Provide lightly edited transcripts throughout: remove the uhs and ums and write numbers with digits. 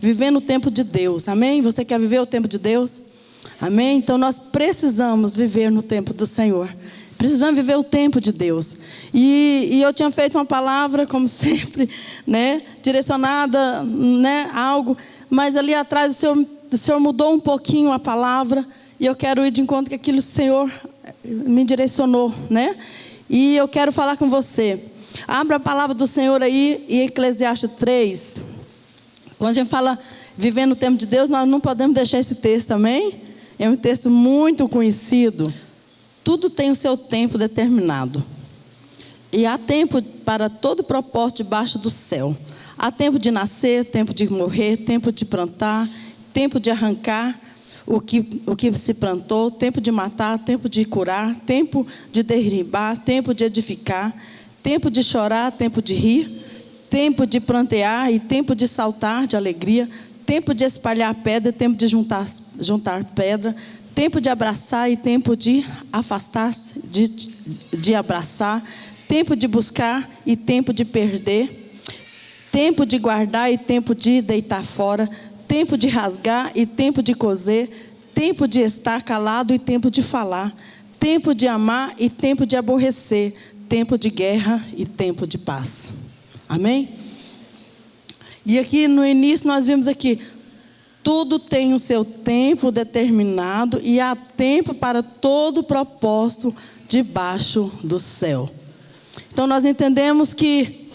vivendo o tempo de Deus. Amém? Você quer viver o tempo de Deus? Amém? Então nós precisamos viver no tempo do Senhor. Precisamos viver o tempo de Deus. E eu tinha feito uma palavra, como sempre, né, direcionada, né, a algo, mas ali atrás o Senhor mudou um pouquinho a palavra, e eu quero ir de encontro com aquilo que o Senhor me direcionou, né? E eu quero falar com você. Abra a palavra do Senhor aí em Eclesiastes 3. Quando a gente fala vivendo o tempo de Deus, nós não podemos deixar esse texto, amém? É um texto muito conhecido. Tudo tem o seu tempo determinado. E há tempo para todo propósito debaixo do céu. Há tempo de nascer, tempo de morrer, tempo de plantar, tempo de arrancar o que se plantou, tempo de matar, tempo de curar, tempo de derribar, tempo de edificar, tempo de chorar, tempo de rir, tempo de plantear e tempo de saltar de alegria, tempo de espalhar pedra, tempo de juntar pedra, tempo de abraçar e tempo de afastar-se, de abraçar, tempo de buscar e tempo de perder, tempo de guardar e tempo de deitar fora, tempo de rasgar e tempo de coser, tempo de estar calado e tempo de falar, tempo de amar e tempo de aborrecer, tempo de guerra e tempo de paz. Amém? E aqui no início nós vimos aqui, tudo tem o seu tempo determinado e há tempo para todo propósito debaixo do céu. Então nós entendemos que,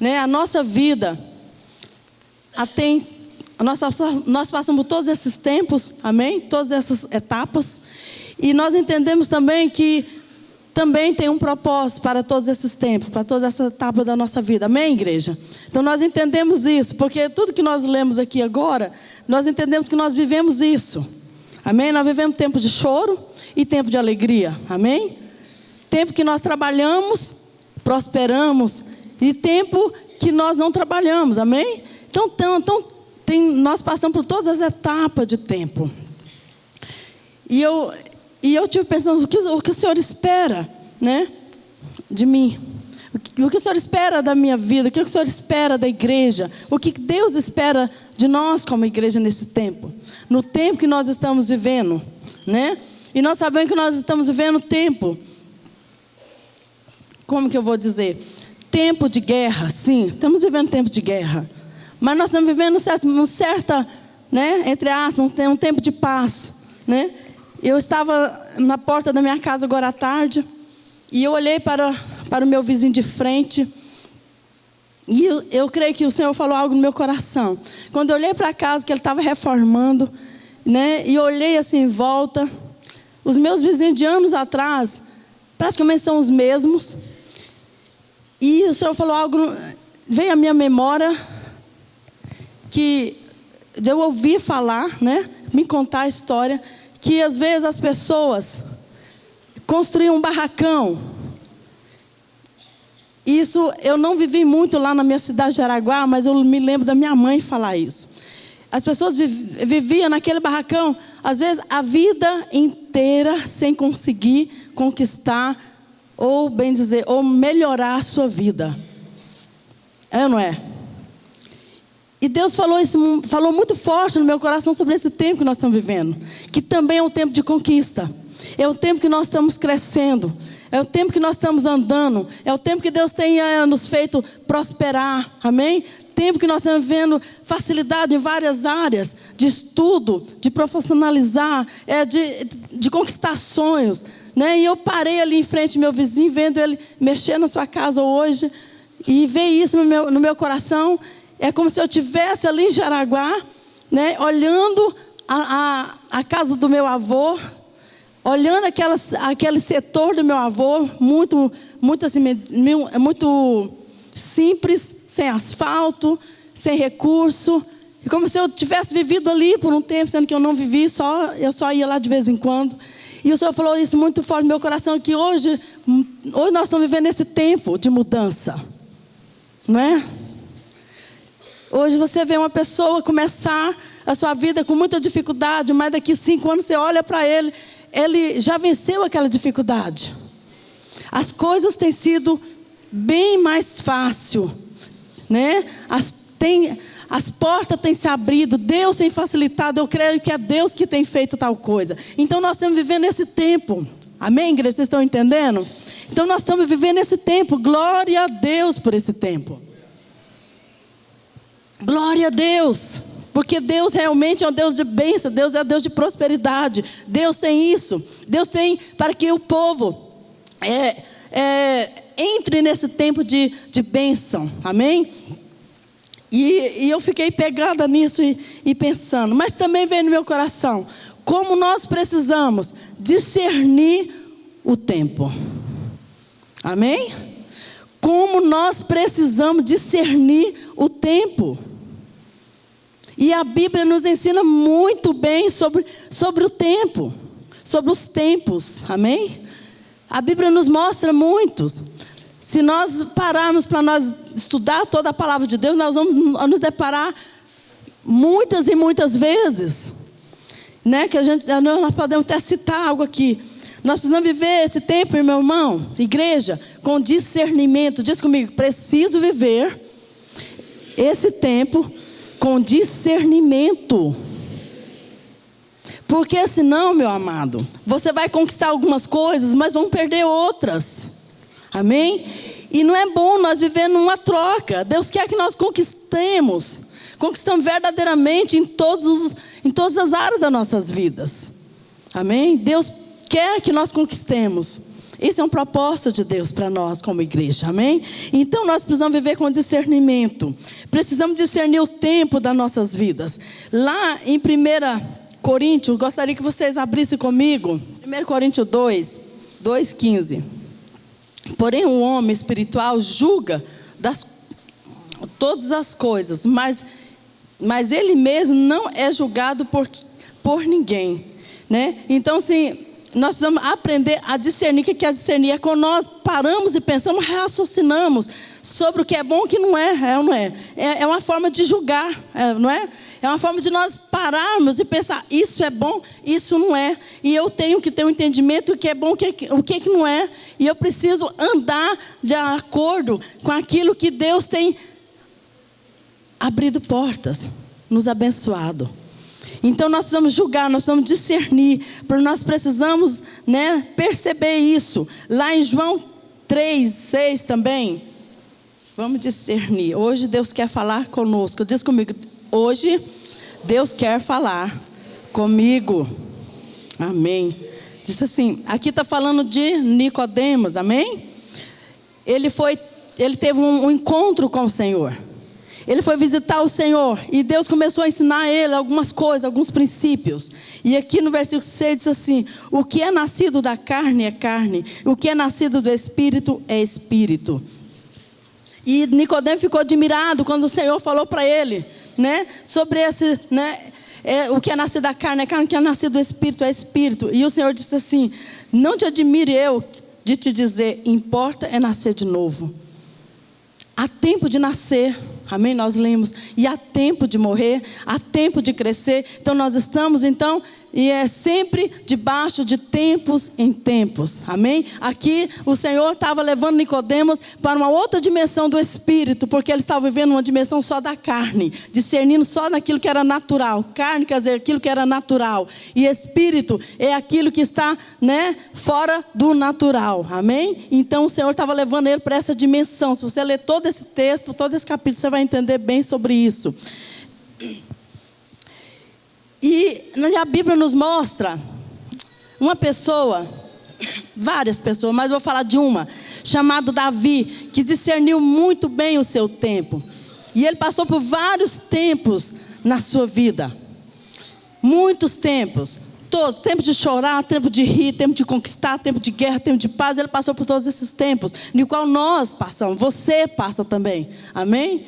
né, a nossa vida, nós passamos por todos esses tempos, amém? Todas essas etapas. E nós entendemos também que também tem um propósito para todos esses tempos, para todas essas etapas da nossa vida. Amém, igreja? Então nós entendemos isso, porque tudo que nós lemos aqui agora, nós entendemos que nós vivemos isso. Amém? Nós vivemos tempo de choro e tempo de alegria. Amém? Tempo que nós trabalhamos, prosperamos, e tempo que nós não trabalhamos. Amém? Então nós passamos por todas as etapas de tempo. E eu estive pensando, o que o Senhor espera, né, de mim? O que o Senhor espera da minha vida? O que o Senhor espera da igreja? O que Deus espera de nós como igreja nesse tempo? No tempo que nós estamos vivendo, né? E nós sabemos que nós estamos vivendo tempo, como que eu vou dizer? Tempo de guerra, sim, estamos vivendo tempo de guerra. Mas nós estamos vivendo um certa, né, entre aspas, um tempo de paz, né? Eu estava na porta da minha casa agora à tarde, e eu olhei para o meu vizinho de frente, e eu creio que o Senhor falou algo no meu coração. Quando eu olhei para a casa que ele estava reformando, né, e olhei assim em volta, os meus vizinhos de anos atrás, praticamente são os mesmos, e o Senhor falou algo, veio à minha memória, que eu ouvi falar, né, me contar a história, que às vezes as pessoas construíam um barracão. Isso eu não vivi muito lá na minha cidade de Araguá, mas eu me lembro da minha mãe falar isso. As pessoas viviam naquele barracão, às vezes a vida inteira, sem conseguir conquistar, ou bem dizer, ou melhorar a sua vida. É ou não é? E Deus falou muito forte no meu coração sobre esse tempo que nós estamos vivendo. Que também é um tempo de conquista. É o tempo que nós estamos crescendo. É o tempo que nós estamos andando. É o tempo que Deus tem nos feito prosperar. Amém? Tempo que nós estamos vendo facilidade em várias áreas. De estudo, de profissionalizar, de conquistar sonhos. Né? E eu parei ali em frente ao meu vizinho, vendo ele mexer na sua casa hoje. E ver isso no meu coração. É como se eu estivesse ali em Jaraguá, né, olhando a casa do meu avô, olhando aquele setor do meu avô, muito assim, muito simples, sem asfalto, sem recurso. E como se eu tivesse vivido ali por um tempo, sendo que eu não vivi, eu só ia lá de vez em quando. E o Senhor falou isso muito forte no meu coração, que hoje nós estamos vivendo esse tempo de mudança. Não é? Hoje você vê uma pessoa começar a sua vida com muita dificuldade, mas daqui 5 anos você olha para ele, ele já venceu aquela dificuldade. As coisas têm sido bem mais fácil, né? as portas têm se abrido, Deus tem facilitado, eu creio que é Deus que tem feito tal coisa. Então nós estamos vivendo esse tempo, amém, igreja? Vocês estão entendendo? Então nós estamos vivendo esse tempo, glória a Deus por esse tempo. Glória a Deus, porque Deus realmente é um Deus de bênção, Deus é um Deus de prosperidade, Deus tem isso, Deus tem para que o povo entre nesse tempo de bênção, amém? E eu fiquei pegada nisso e pensando, mas também veio no meu coração, como nós precisamos discernir o tempo, amém? Como nós precisamos discernir o tempo. E a Bíblia nos ensina muito bem sobre o tempo, sobre os tempos, amém? A Bíblia nos mostra muitos. Se nós pararmos para nós estudar toda a palavra de Deus, nós vamos nos deparar muitas e muitas vezes, né? Que nós podemos até citar algo aqui. Nós precisamos viver esse tempo, meu irmão, igreja, com discernimento. Diz comigo, preciso viver esse tempo com discernimento. Porque senão, meu amado, você vai conquistar algumas coisas, mas vão perder outras. Amém? E não é bom nós vivendo uma troca. Deus quer que nós conquistemos verdadeiramente em todas as áreas das nossas vidas. Amém? Deus quer que nós conquistemos. Esse é um propósito de Deus para nós como igreja, amém? Então nós precisamos viver com discernimento. Precisamos discernir o tempo das nossas vidas. Lá em 1 Coríntios, gostaria que vocês abrissem comigo. 1 Coríntios 2:15. Porém o homem espiritual julga todas as coisas, mas ele mesmo não é julgado por ninguém, né? Então assim, nós precisamos aprender a discernir. O que é discernir? É quando nós paramos e pensamos, raciocinamos sobre o que é bom e o que não é, ou não é. É uma forma de julgar, não é? É uma forma de nós pararmos e pensar, isso é bom, isso não é. E eu tenho que ter um entendimento do que é bom, o que não é. E eu preciso andar de acordo com aquilo que Deus tem abrido portas, nos abençoado. Então nós precisamos julgar, nós precisamos discernir, porque nós precisamos, né, perceber isso. Lá em João 3:6 também, vamos discernir. Hoje Deus quer falar conosco. Diz comigo, hoje Deus quer falar comigo. Amém. Diz assim, aqui está falando de Nicodemos, amém? Ele teve um encontro com o Senhor. Ele foi visitar o Senhor e Deus começou a ensinar a ele algumas coisas, alguns princípios. E aqui no versículo 6 diz assim, o que é nascido da carne é carne, o que é nascido do Espírito é Espírito. E Nicodemo ficou admirado quando o Senhor falou para ele, né, sobre esse, né, o que é nascido da carne é carne, o que é nascido do Espírito é Espírito. E o Senhor disse assim, não te admire eu de te dizer, importa é nascer de novo. Há tempo de nascer, amém? Nós lemos, e há tempo de morrer, há tempo de crescer. Então nós estamos, e é sempre debaixo de tempos em tempos, amém? Aqui o Senhor estava levando Nicodemos para uma outra dimensão do Espírito, porque ele estava vivendo uma dimensão só da carne, discernindo só naquilo que era natural. Carne quer dizer aquilo que era natural, e Espírito é aquilo que está, né, fora do natural, amém? Então o Senhor estava levando ele para essa dimensão. Se você ler todo esse texto, todo esse capítulo, você vai entender bem sobre isso. E a Bíblia nos mostra uma pessoa, várias pessoas, mas vou falar de uma, chamado Davi, que discerniu muito bem o seu tempo. E ele passou por vários tempos na sua vida. Muitos tempos. Tempo de chorar, tempo de rir, tempo de conquistar, tempo de guerra, tempo de paz. Ele passou por todos esses tempos, no qual nós passamos, você passa também, amém?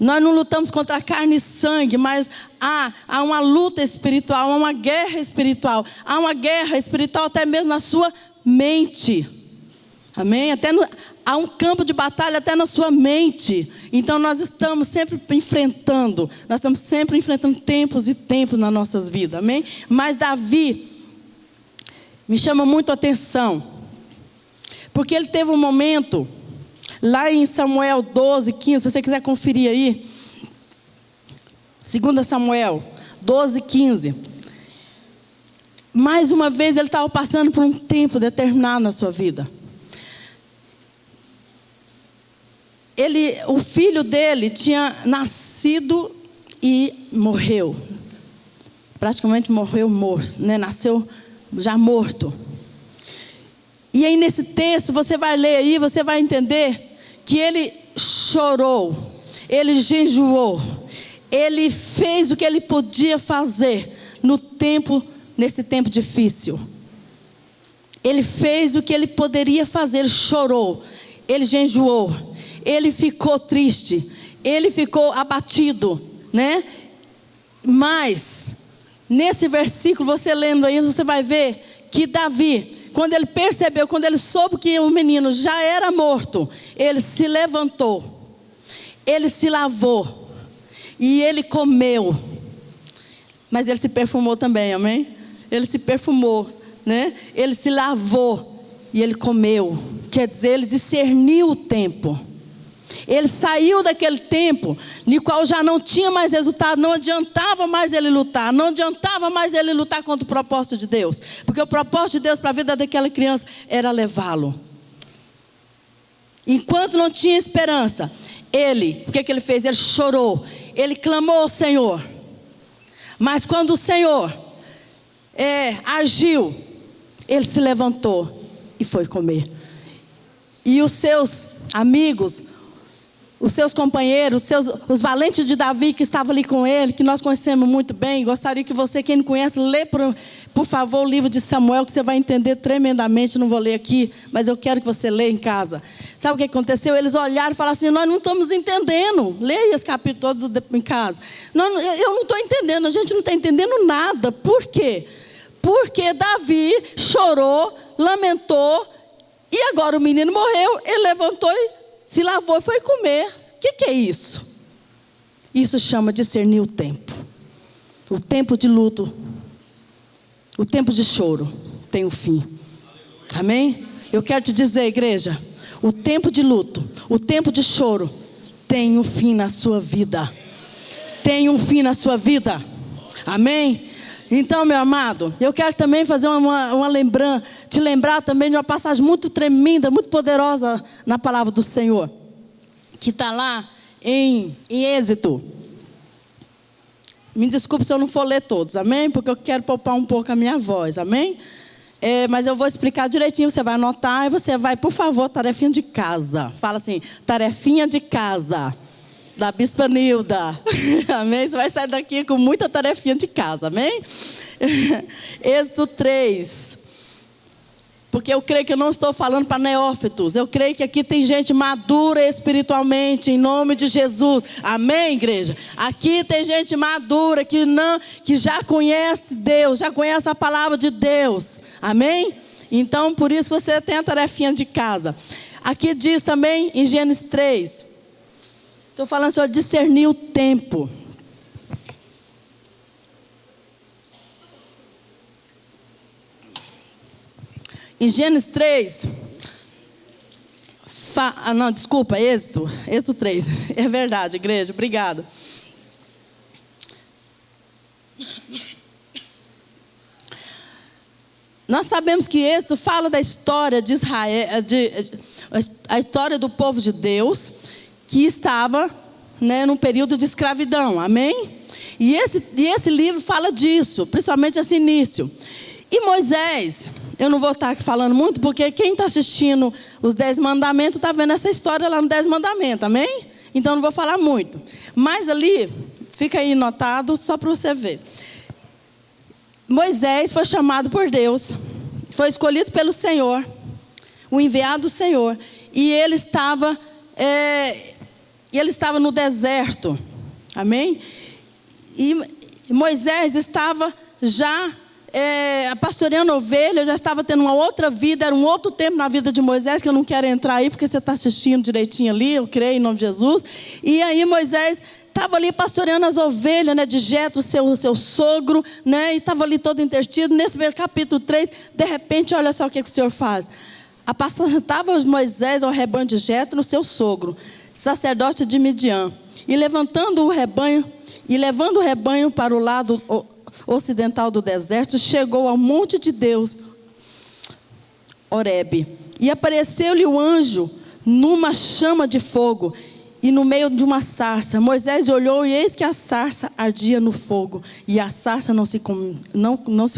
Nós não lutamos contra carne e sangue, mas há uma luta espiritual, há uma guerra espiritual. Há uma guerra espiritual até mesmo na sua mente. Amém? Há um campo de batalha até na sua mente. Então nós estamos sempre enfrentando. Nós estamos sempre enfrentando tempos e tempos nas nossas vidas. Amém? Mas Davi me chama muito a atenção. Porque ele teve um momento... Lá em Samuel 12:15, se você quiser conferir aí. 2 Samuel 12:15. Mais uma vez ele estava passando por um tempo determinado na sua vida. O filho dele tinha nascido e morreu. Praticamente morreu morto, né? Nasceu já morto. E aí nesse texto você vai ler aí, você vai entender que ele chorou, ele jejuou, ele fez o que ele podia fazer nesse tempo difícil. Ele fez o que ele poderia fazer, ele chorou, ele jejuou, ele ficou triste, ele ficou abatido, né? Mas nesse versículo, você lendo aí, você vai ver que Davi, quando ele percebeu, quando ele soube que o menino já era morto, ele se levantou, ele se lavou e ele comeu. Mas ele se perfumou também, amém? Ele se perfumou, né? Ele se lavou e ele comeu. Quer dizer, ele discerniu o tempo. Ele saiu daquele tempo no qual já não tinha mais resultado, não adiantava mais ele lutar, não adiantava mais ele lutar contra o propósito de Deus, porque o propósito de Deus para a vida daquela criança era levá-lo. Enquanto não tinha esperança, o que ele fez? Ele chorou, ele clamou ao Senhor. Mas quando o Senhor agiu, ele se levantou e foi comer. E os seus amigos, os seus companheiros, os valentes de Davi que estavam ali com ele, que nós conhecemos muito bem. Gostaria que você, quem não conhece, lê por favor o livro de Samuel, que você vai entender tremendamente. Não vou ler aqui, mas eu quero que você leia em casa. Sabe o que aconteceu? Eles olharam e falaram assim: nós não estamos entendendo. Leia esse capítulo todo em casa. Eu não estou entendendo, a gente não está entendendo nada. Por quê? Porque Davi chorou, lamentou, e agora o menino morreu, ele levantou e se lavou e foi comer. O que é isso? Isso chama discernir o tempo. O tempo de luto, o tempo de choro tem um fim. Amém? Eu quero te dizer, igreja, o tempo de luto, o tempo de choro tem um fim na sua vida. Tem um fim na sua vida. Amém? Então, meu amado, eu quero também fazer uma lembrança, te lembrar também de uma passagem muito tremenda, muito poderosa na palavra do Senhor, que está lá em Êxodo. Me desculpe se eu não for ler todos, amém? Porque eu quero poupar um pouco a minha voz, amém? Mas eu vou explicar direitinho, você vai anotar e você vai, por favor, tarefinha de casa. Fala assim, tarefinha de casa. Da Bispa Nilda, amém? Você vai sair daqui com muita tarefinha de casa, amém? Êxodo 3. Porque eu creio que eu não estou falando para neófitos. Eu creio que aqui tem gente madura espiritualmente, em nome de Jesus. Amém, igreja? Aqui tem gente madura que já conhece Deus, já conhece a palavra de Deus. Amém? Então, por isso você tem a tarefinha de casa. Aqui diz também em Gênesis 3. Estou falando sobre discernir o tempo. Em Gênesis 3, Êxodo 3. É verdade, igreja, obrigado. Nós sabemos que Êxodo fala da história de Israel, a história do povo de Deus, que estava, né, num período de escravidão, amém? E esse livro fala disso, principalmente esse início. E Moisés, eu não vou estar aqui falando muito, porque quem está assistindo os 10 mandamentos está vendo essa história lá no 10 mandamentos, amém? Então não vou falar muito. Mas ali, fica aí notado, só para você ver. Moisés foi chamado por Deus, foi escolhido pelo Senhor, o enviado do Senhor, e ele estava no deserto, amém? E Moisés estava já pastoreando ovelhas, já estava tendo uma outra vida, era um outro tempo na vida de Moisés, que eu não quero entrar aí, porque você está assistindo direitinho ali, eu creio em nome de Jesus. E aí Moisés estava ali pastoreando as ovelhas, né, de Jetro, seu sogro, né, e estava ali todo intertido. Nesse capítulo 3, de repente, olha só o que o Senhor faz. Apacentava Moisés ao rebanho de Jetro, seu sogro, sacerdote de Midian, e levantando o rebanho, e levando o rebanho para o lado ocidental do deserto, chegou ao monte de Deus, Horebe. E apareceu-lhe o anjo numa chama de fogo e no meio de uma sarça. Moisés olhou e eis que a sarça ardia no fogo e a sarça não se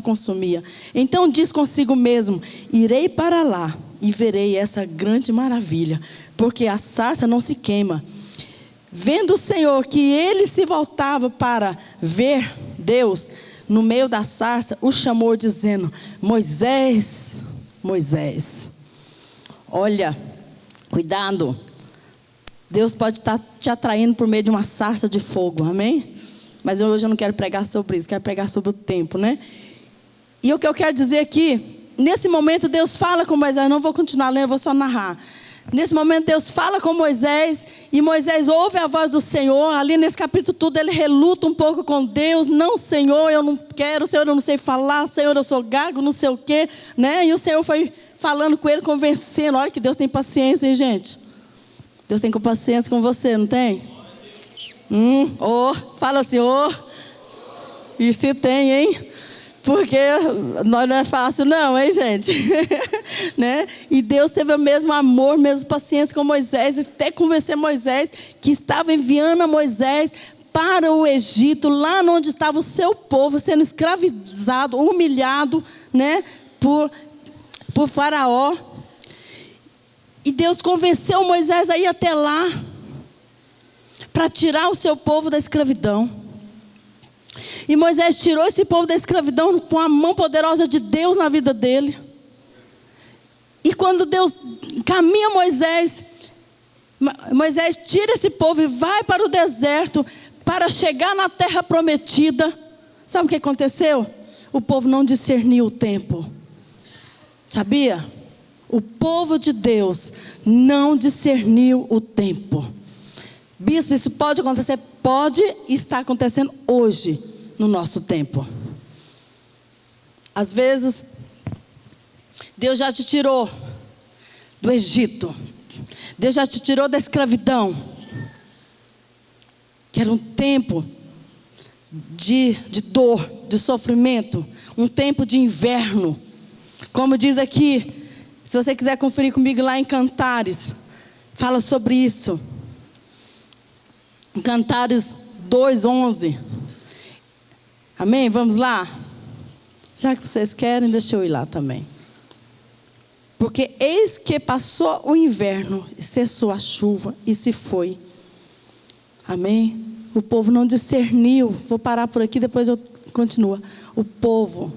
consumia. Então diz consigo mesmo: irei para lá e verei essa grande maravilha, porque a sarça não se queima. Vendo o Senhor que ele se voltava para ver Deus no meio da sarça, o chamou dizendo: Moisés, Moisés. Olha, cuidado. Deus pode estar te atraindo por meio de uma sarça de fogo, amém? Mas hoje eu não quero pregar sobre isso, quero pregar sobre o tempo, né? E o que eu quero dizer aqui, nesse momento Deus fala com Moisés, não vou continuar lendo, vou só narrar. Nesse momento Deus fala com Moisés, e Moisés ouve a voz do Senhor. Ali nesse capítulo tudo ele reluta um pouco com Deus: não, Senhor, eu não quero, Senhor, eu não sei falar, Senhor, eu sou gago, não sei o quê, né? E o Senhor foi falando com ele, convencendo. Olha que Deus tem paciência, hein, gente? Deus tem paciência com você, não tem? Fala assim, e se tem, hein? Porque nós não é fácil não, hein, gente? Né? E Deus teve o mesmo amor, mesmo paciência com Moisés, até convencer Moisés que estava enviando a Moisés para o Egito, lá onde estava o seu povo sendo escravizado, humilhado, né, por Faraó. E Deus convenceu Moisés a ir até lá para tirar o seu povo da escravidão. E Moisés tirou esse povo da escravidão com a mão poderosa de Deus na vida dele. E quando Deus encaminha Moisés tira esse povo e vai para o deserto para chegar na terra prometida. Sabe o que aconteceu? O povo não discerniu o tempo. Sabia? O povo de Deus não discerniu o tempo. Bispo, isso pode acontecer? Pode estar acontecendo hoje, no nosso tempo. Às vezes, Deus já te tirou do Egito. Deus já te tirou da escravidão. Que era um tempo de dor, de sofrimento. Um tempo de inverno. Como diz aqui, se você quiser conferir comigo lá em Cantares, fala sobre isso. Em Cantares 2:11. Amém? Vamos lá? Já que vocês querem, deixa eu ir lá também. Porque eis que passou o inverno, e cessou a chuva, e se foi. Amém? O povo não discerniu. Vou parar por aqui, depois eu continuo. O povo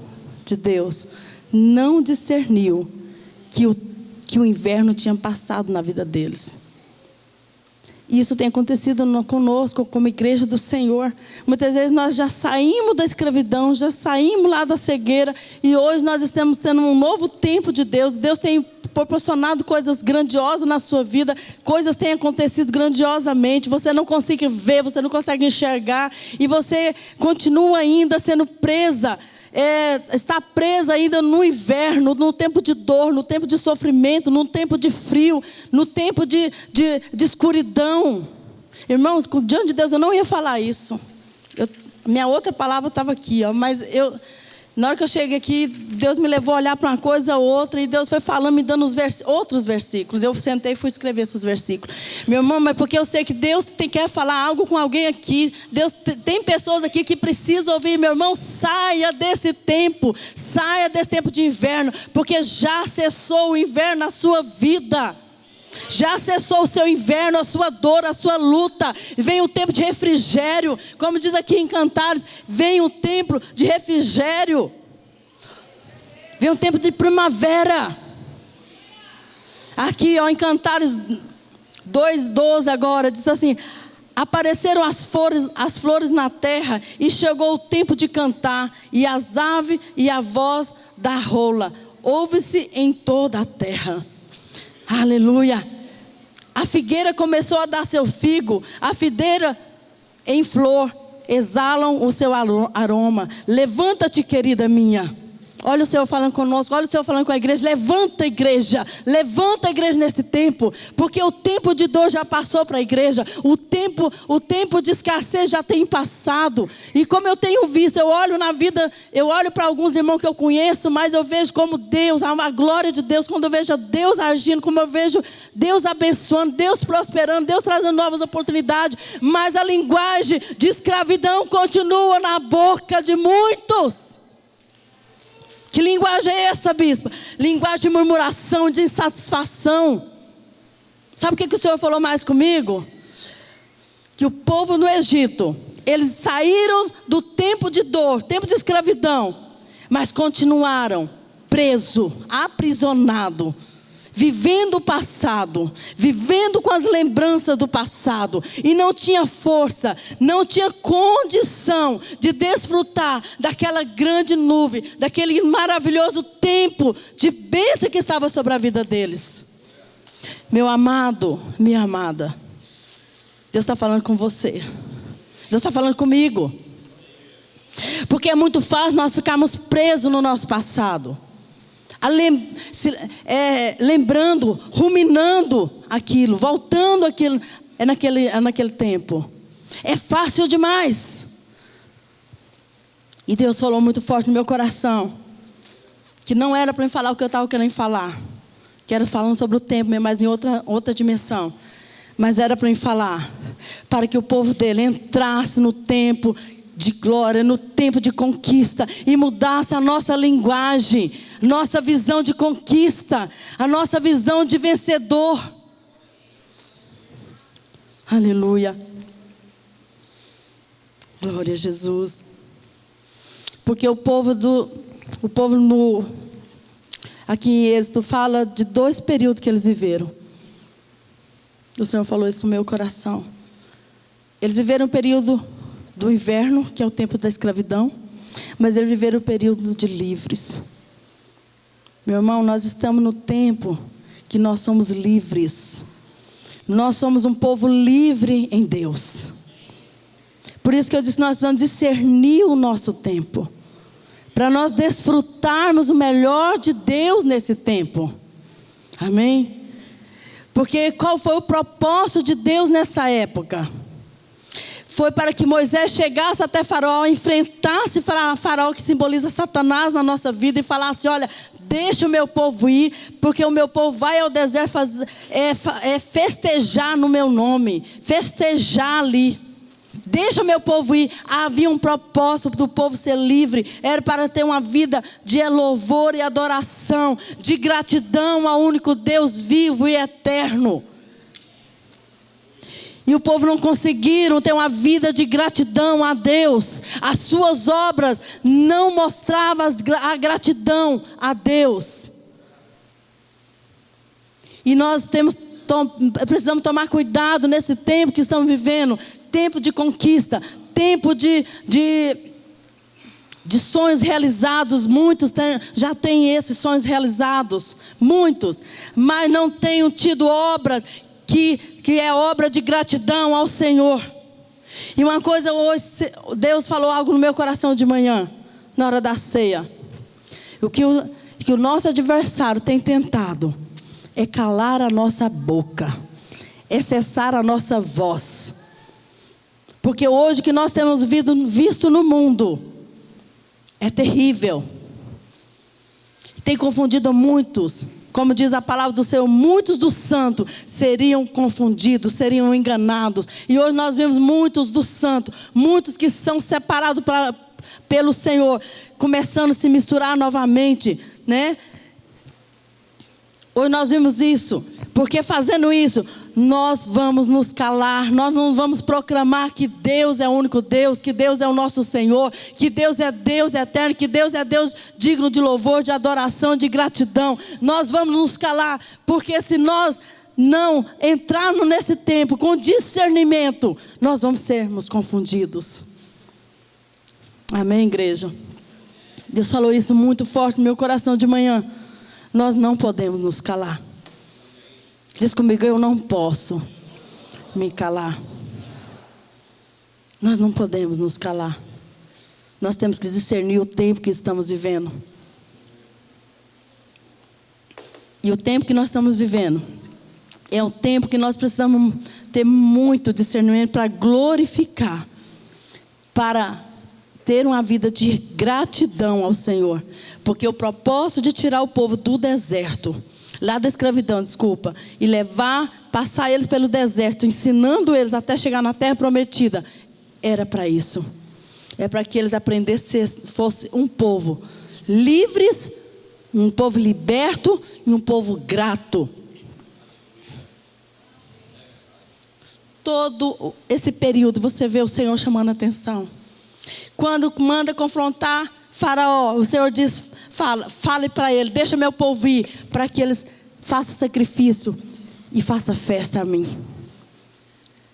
de Deus não discerniu que o inverno tinha passado na vida deles. Isso tem acontecido conosco, como igreja do Senhor. Muitas vezes nós já saímos da escravidão, já saímos lá da cegueira, e hoje nós estamos tendo um novo tempo de Deus. Deus tem proporcionado coisas grandiosas na sua vida, coisas têm acontecido grandiosamente, você não consegue ver, você não consegue enxergar, e você continua ainda sendo presa, está presa ainda no inverno, no tempo de dor, no tempo de sofrimento, no tempo de frio, no tempo de escuridão. Irmão, diante de Deus eu não ia falar isso. Minha outra palavra estava aqui, mas na hora que eu cheguei aqui, Deus me levou a olhar para uma coisa ou outra, e Deus foi falando, me dando outros versículos. Eu sentei e fui escrever esses versículos. Meu irmão, mas porque eu sei que Deus quer falar algo com alguém aqui. Deus tem pessoas aqui que precisam ouvir. Meu irmão, saia desse tempo de inverno, porque já cessou o inverno na sua vida. Já cessou o seu inverno, a sua dor, a sua luta. Vem o tempo de refrigério. Como diz aqui em Cantares, vem o tempo de refrigério. Vem o tempo de primavera. Aqui em Cantares 2:12 agora, diz assim: apareceram as flores na terra, e chegou o tempo de cantar, e as aves e a voz da rola ouve-se em toda a terra. Aleluia. A figueira começou a dar seu figo, a videira em flor exalam o seu aroma. Levanta-te, querida minha. Olha o Senhor falando conosco, olha o Senhor falando com a igreja. Levanta a igreja nesse tempo, porque o tempo de dor já passou para a igreja, o tempo de escassez já tem passado. E como eu tenho visto, eu olho na vida, eu olho para alguns irmãos que eu conheço, mas eu vejo como Deus, a glória de Deus, quando eu vejo Deus agindo, como eu vejo Deus abençoando, Deus prosperando, Deus trazendo novas oportunidades, mas a linguagem de escravidão continua na boca de muitos. Que linguagem é essa, bispo? Linguagem de murmuração, de insatisfação. Sabe o que o Senhor falou mais comigo? Que o povo no Egito, eles saíram do tempo de dor, tempo de escravidão, mas continuaram presos, aprisionados, vivendo o passado, vivendo com as lembranças do passado, e não tinha força, não tinha condição de desfrutar daquela grande nuvem, daquele maravilhoso tempo de bênção que estava sobre a vida deles. Meu amado, minha amada, Deus está falando com você, Deus está falando comigo, porque é muito fácil nós ficarmos presos no nosso passado, lembrando, ruminando aquilo, voltando aquilo, naquele tempo. É fácil demais. E Deus falou muito forte no meu coração, que não era para eu falar o que eu estava querendo falar, que era falando sobre o tempo, mas em outra dimensão. Mas era para eu falar, para que o povo dele entrasse no tempo de glória, no tempo de conquista, e mudasse a nossa linguagem, nossa visão de conquista, a nossa visão de vencedor. Aleluia. Glória a Jesus. Porque o povo aqui em Êxodo fala de 2 períodos que eles viveram. O Senhor falou isso no meu coração. Eles viveram o período do inverno, que é o tempo da escravidão, mas eles viveram o período de livres. Meu irmão, nós estamos no tempo que nós somos livres. Nós somos um povo livre em Deus. Por isso que eu disse, nós precisamos discernir o nosso tempo, para nós desfrutarmos o melhor de Deus nesse tempo. Amém? Porque qual foi o propósito de Deus nessa época? Foi para que Moisés chegasse até Faraó, enfrentasse Faraó, que simboliza Satanás na nossa vida, e falasse: olha, deixa o meu povo ir, porque o meu povo vai ao deserto festejar no meu nome, festejar ali. Deixa o meu povo ir. Havia um propósito do povo ser livre, era para ter uma vida de louvor e adoração, de gratidão ao único Deus vivo e eterno. E o povo não conseguiram ter uma vida de gratidão a Deus. As suas obras não mostravam a gratidão a Deus. E nós precisamos tomar cuidado nesse tempo que estamos vivendo. Tempo de conquista, tempo de sonhos realizados. Muitos já têm esses sonhos realizados, muitos, mas não tenham tido obras que é obra de gratidão ao Senhor. E uma coisa, hoje Deus falou algo no meu coração de manhã, na hora da ceia. O que o nosso adversário tem tentado é calar a nossa boca, é cessar a nossa voz. Porque hoje que nós temos visto no mundo é terrível. Tem confundido muitos. Como diz a palavra do Senhor, muitos dos santos seriam confundidos, seriam enganados. E hoje nós vemos muitos dos santos, muitos que são separados pelo Senhor, começando a se misturar novamente, né? Hoje nós vimos isso, porque fazendo isso, nós vamos nos calar, nós não vamos proclamar que Deus é o único Deus, que Deus é o nosso Senhor, que Deus é Deus eterno, que Deus é Deus digno de louvor, de adoração, de gratidão. Nós vamos nos calar, porque se nós não entrarmos nesse tempo com discernimento, nós vamos sermos confundidos. Amém, igreja? Deus falou isso muito forte no meu coração de manhã. Nós não podemos nos calar. Diz comigo: eu não posso me calar. Nós não podemos nos calar. Nós temos que discernir o tempo que estamos vivendo. E o tempo que nós estamos vivendo é um tempo que nós precisamos ter muito discernimento para glorificar, para ter uma vida de gratidão ao Senhor. Porque o propósito de tirar o povo do deserto, lá da escravidão, e passar eles pelo deserto, ensinando eles até chegar na terra prometida, era para isso. É para que eles aprendessem, fosse um povo livres, um povo liberto e um povo grato. Todo esse período você vê o Senhor chamando a atenção. Quando manda confrontar Faraó, o Senhor diz, fale para ele, deixa meu povo ir, para que eles façam sacrifício e façam festa a mim.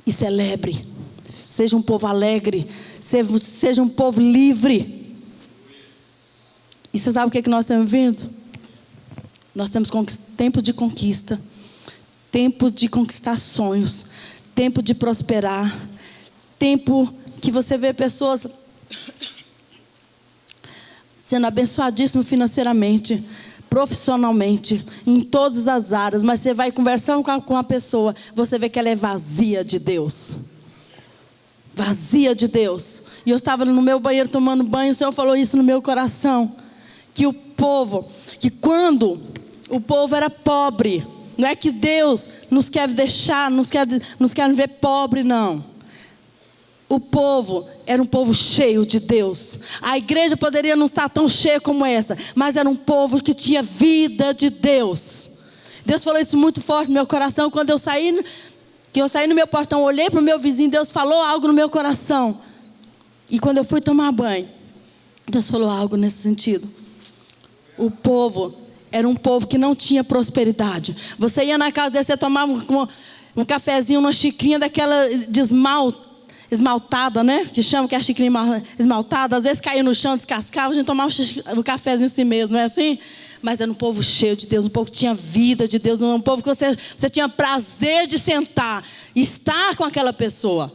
E celebre, seja um povo alegre, seja um povo livre. E você sabe o que nós temos vindo? Nós temos tempo de conquista, tempo de conquistar sonhos, tempo de prosperar, tempo que você vê pessoas sendo abençoadíssimo financeiramente, profissionalmente, em todas as áreas, mas você vai conversando com a pessoa, você vê que ela é vazia de Deus. Vazia de Deus. E eu estava no meu banheiro tomando banho, o Senhor falou isso no meu coração, que quando o povo era pobre, não é que Deus nos quer deixar, nos quer ver pobre, não. O povo era um povo cheio de Deus. A igreja poderia não estar tão cheia como essa, mas era um povo que tinha vida de Deus. Deus falou isso muito forte no meu coração. Quando eu saí no meu portão, olhei para o meu vizinho, Deus falou algo no meu coração. E quando eu fui tomar banho, Deus falou algo nesse sentido. O povo era um povo que não tinha prosperidade. Você ia na casa dele, você tomava um cafezinho, uma xicrinha daquela de esmaltada, né? Que chama que é a xicrinha esmaltada. Às vezes caía no chão, descascava, a gente tomava um cafezinho assim mesmo, não é assim? Mas era um povo cheio de Deus, um povo que tinha vida de Deus, um povo que você tinha prazer de sentar, estar com aquela pessoa.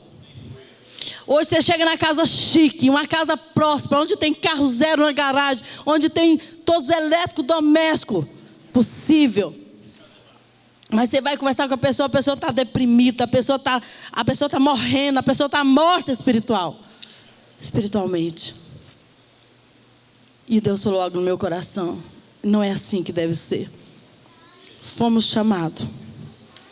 Hoje você chega na casa chique, uma casa próspera, onde tem carro zero na garagem, onde tem todos os eletrodomésticos possível. Mas você vai conversar com a pessoa está deprimida, a pessoa está morrendo, a pessoa está morta espiritualmente. E Deus falou algo no meu coração. Não é assim que deve ser. Fomos chamados